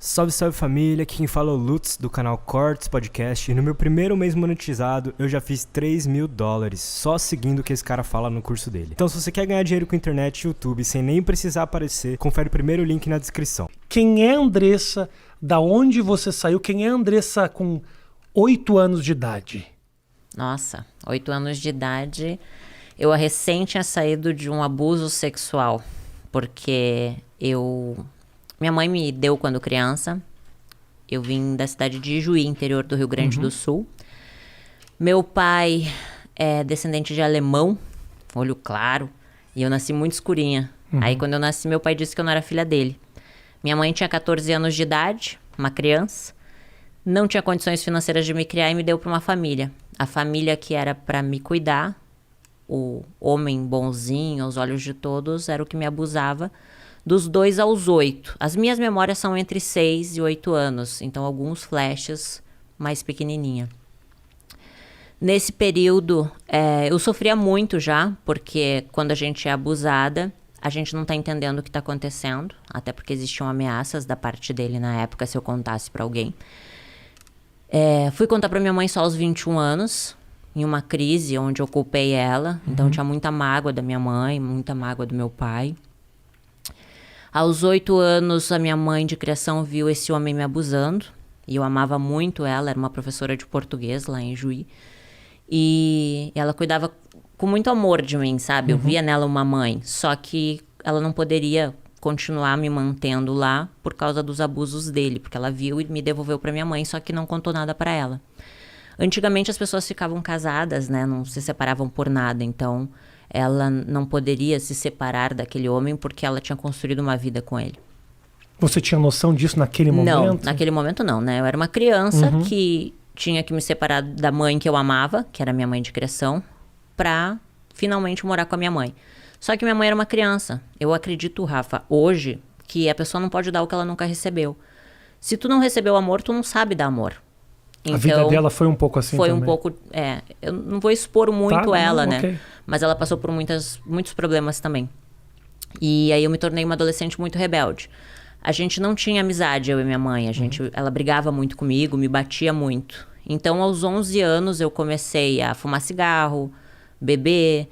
Salve, salve família, aqui quem fala é o Lutz do canal Cortes Podcast e no meu primeiro mês monetizado eu já fiz $3.000 só seguindo o que esse cara fala no curso dele. Então se você quer ganhar dinheiro com internet e YouTube sem nem precisar aparecer, confere o primeiro link na descrição. Quem é a Andressa? Da onde você saiu? Quem é a Andressa com 8 anos de idade? Nossa, 8 anos de idade, eu recém tinha saído de um abuso sexual, porque minha mãe me deu quando criança. Eu vim da cidade de Ijuí, interior do Rio Grande do Sul. Meu pai é descendente de alemão, olho claro, e eu nasci muito escurinha. Aí quando eu nasci, meu pai disse que eu não era filha dele. Minha mãe tinha 14 anos de idade, uma criança, não tinha condições financeiras de me criar e me deu para uma família. A família que era para me cuidar, o homem bonzinho, aos olhos de todos, era o que me abusava. Dos 2 aos 8. As minhas memórias são entre 6 e 8 anos. Então, alguns flashes mais pequenininha. Nesse período, eu sofria muito já. Porque quando a gente é abusada, a gente não está entendendo o que está acontecendo. Até porque existiam ameaças da parte dele na época, se eu contasse para alguém. Fui contar para minha mãe só aos 21 anos. Em uma crise onde eu culpei ela. Então, tinha muita mágoa da minha mãe, muita mágoa do meu pai. Aos 8 anos, a minha mãe de criação viu esse homem me abusando. E eu amava muito ela, era uma professora de português lá em Juí. E ela cuidava com muito amor de mim, sabe? Eu via nela uma mãe. Só que ela não poderia continuar me mantendo lá por causa dos abusos dele. Porque ela viu e me devolveu para minha mãe, só que não contou nada para ela. Antigamente as pessoas ficavam casadas, né? Não se separavam por nada, então ela não poderia se separar daquele homem porque ela tinha construído uma vida com ele. Você tinha noção disso naquele momento? Não, naquele momento não, né? Eu era uma criança que tinha que me separar da mãe que eu amava, que era minha mãe de criação, pra finalmente morar com a minha mãe. Só que minha mãe era uma criança. Eu acredito, Rafa, hoje, que a pessoa não pode dar o que ela nunca recebeu. Se tu não recebeu amor, tu não sabe dar amor. Então, a vida dela foi um pouco assim foi também? Um pouco, eu não vou expor muito ela, né? Okay. Mas ela passou por muitos problemas também. E aí eu me tornei uma adolescente muito rebelde. A gente não tinha amizade, eu e minha mãe. Ela brigava muito comigo, me batia muito. Então, aos 11 anos, eu comecei a fumar cigarro, beber,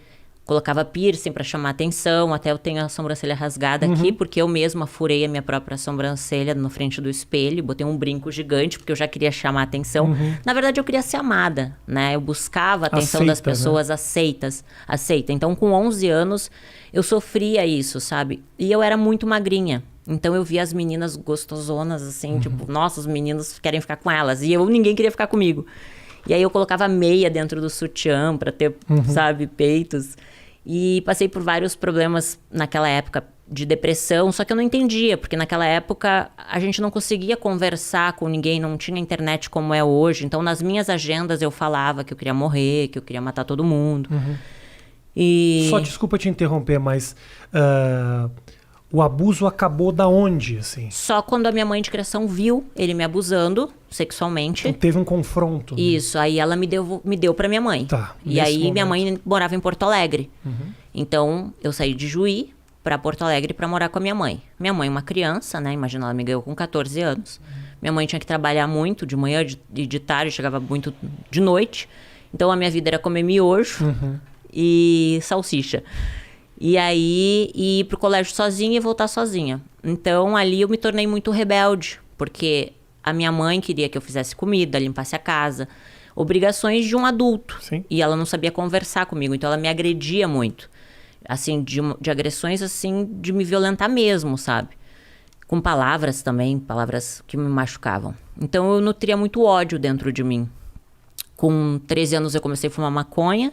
colocava piercing para chamar atenção. Até eu tenho a sobrancelha rasgada aqui, porque eu mesma furei a minha própria sobrancelha na frente do espelho. Botei um brinco gigante, porque eu já queria chamar atenção. Na verdade, eu queria ser amada, né? Eu buscava a atenção das pessoas, né? Aceita. Então, com 11 anos, eu sofria isso, sabe? E eu era muito magrinha. Então, eu via as meninas gostosonas, assim, tipo, nossa, os meninos querem ficar com elas. E ninguém queria ficar comigo. E aí, eu colocava meia dentro do sutiã pra ter, sabe, peitos. E passei por vários problemas naquela época de depressão, só que eu não entendia, porque naquela época a gente não conseguia conversar com ninguém, não tinha internet como é hoje. Então, nas minhas agendas eu falava que eu queria morrer, que eu queria matar todo mundo. E... Só desculpa te interromper, mas o abuso acabou da onde, assim? Só quando a minha mãe de criação viu ele me abusando sexualmente. Então, teve um confronto. Isso, aí ela me deu pra minha mãe. Tá, e aí minha mãe morava em Porto Alegre. Então, eu saí de Juí pra Porto Alegre pra morar com a minha mãe. Minha mãe, uma criança, né? Imagina, ela me ganhou com 14 anos. Minha mãe tinha que trabalhar muito, de manhã e de tarde, chegava muito de noite. Então, a minha vida era comer miojo e salsicha. E aí, ir pro colégio sozinha e voltar sozinha. Então, ali eu me tornei muito rebelde, porque a minha mãe queria que eu fizesse comida, limpasse a casa. Obrigações de um adulto. Sim. E ela não sabia conversar comigo, então ela me agredia muito. Assim, de agressões, assim, de me violentar mesmo, sabe? Com palavras também, palavras que me machucavam. Então, eu nutria muito ódio dentro de mim. Com 13 anos, eu comecei a fumar maconha.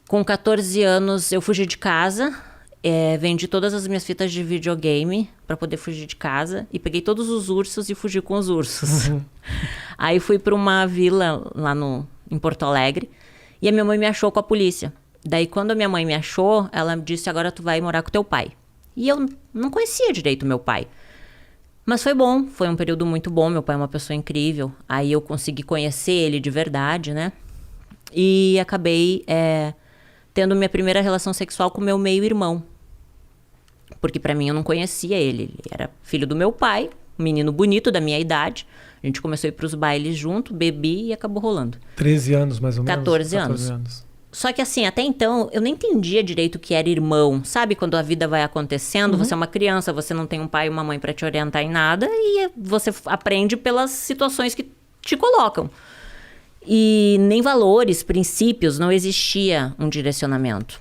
Com 14 anos, eu fugi de casa, vendi todas as minhas fitas de videogame para poder fugir de casa e peguei todos os ursos e fugi com os ursos. Aí fui para uma vila lá em Porto Alegre e a minha mãe me achou com a polícia. Daí, quando a minha mãe me achou, ela me disse, agora tu vai morar com teu pai. E eu não conhecia direito meu pai. Mas foi bom, foi um período muito bom, meu pai é uma pessoa incrível. Aí eu consegui conhecer ele de verdade, né? E acabei... tendo minha primeira relação sexual com meu meio-irmão. Porque pra mim eu não conhecia ele. Ele era filho do meu pai, um menino bonito da minha idade. A gente começou a ir pros bailes junto, bebi e acabou rolando. 13 anos, mais ou menos? 14 anos. Só que assim, até então, eu nem entendia direito o que era irmão. Sabe quando a vida vai acontecendo, você é uma criança, você não tem um pai e uma mãe pra te orientar em nada, e você aprende pelas situações que te colocam. E nem valores, princípios, não existia um direcionamento.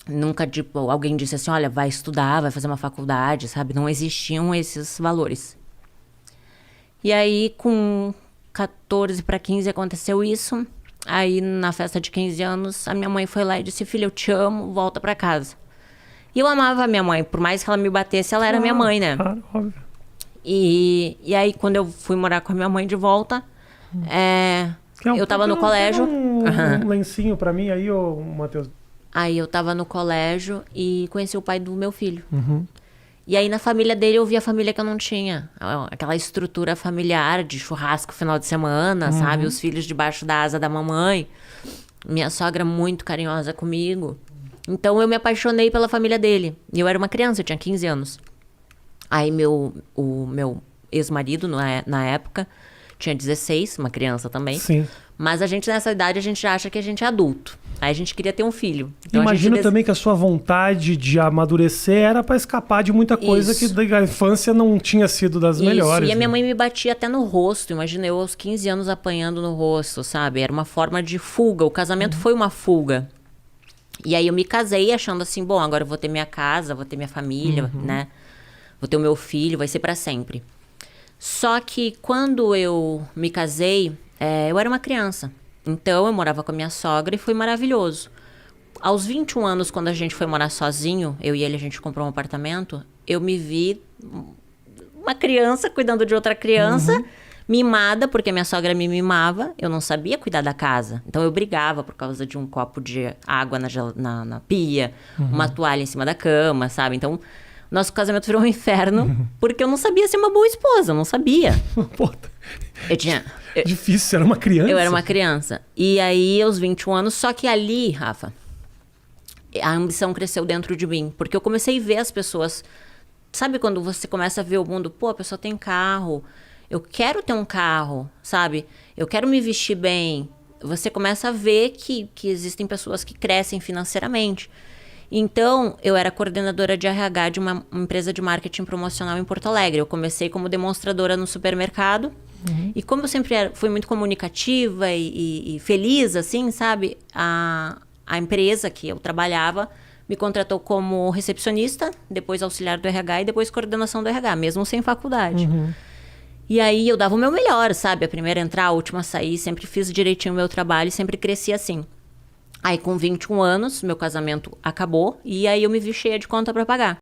Nunca, tipo, alguém disse assim, olha, vai estudar, vai fazer uma faculdade, sabe? Não existiam esses valores. E aí, com 14 para 15 aconteceu isso. Aí, na festa de 15 anos, a minha mãe foi lá e disse, filha, eu te amo, volta pra casa. E eu amava a minha mãe, por mais que ela me batesse, ela era minha mãe, né? Claro, óbvio. E aí, quando eu fui morar com a minha mãe de volta, eu tava no colégio. Um lencinho pra mim aí, ô Matheus. Aí eu tava no colégio e conheci o pai do meu filho. E aí na família dele eu vi a família que eu não tinha. Aquela estrutura familiar de churrasco final de semana, sabe? Os filhos debaixo da asa da mamãe. Minha sogra muito carinhosa comigo. Então eu me apaixonei pela família dele. E eu era uma criança, eu tinha 15 anos. Aí o meu ex-marido, na época, tinha 16, uma criança também. Sim. Mas a gente, nessa idade, a gente já acha que a gente é adulto. Aí a gente queria ter um filho. Então, imagino também que a sua vontade de amadurecer era pra escapar de muita coisa Isso. que da infância não tinha sido das melhores. E a minha né? mãe me batia até no rosto. Imagina eu aos 15 anos apanhando no rosto, sabe? Era uma forma de fuga. O casamento foi uma fuga. E aí eu me casei achando assim, bom, agora eu vou ter minha casa, vou ter minha família, né? Vou ter o meu filho, vai ser pra sempre. Só que quando eu me casei, eu era uma criança. Então eu morava com a minha sogra e foi maravilhoso. Aos 21 anos, quando a gente foi morar sozinho, eu e ele, a gente comprou um apartamento, eu me vi uma criança cuidando de outra criança, mimada, porque a minha sogra me mimava, eu não sabia cuidar da casa. Então eu brigava por causa de um copo de água na pia, uma toalha em cima da cama, sabe? Então, nosso casamento virou um inferno, porque eu não sabia ser uma boa esposa, eu não sabia. Pô, Eu tinha... difícil, você era uma criança. Eu era uma criança. E aí, aos 21 anos, só que ali, Rafa, a ambição cresceu dentro de mim. Porque eu comecei a ver as pessoas... Sabe quando você começa a ver o mundo? Pô, a pessoa tem carro. Eu quero ter um carro, sabe? Eu quero me vestir bem. Você começa a ver que existem pessoas que crescem financeiramente. Então, eu era coordenadora de RH de uma empresa de marketing promocional em Porto Alegre. Eu comecei como demonstradora no supermercado. E como eu sempre fui muito comunicativa e feliz, assim, sabe? A empresa que eu trabalhava me contratou como recepcionista, depois auxiliar do RH e depois coordenação do RH, mesmo sem faculdade. E aí eu dava o meu melhor, sabe? A primeira a entrar, a última a sair, sempre fiz direitinho o meu trabalho, sempre cresci assim. Aí com 21 anos, meu casamento acabou e aí eu me vi cheia de conta pra pagar.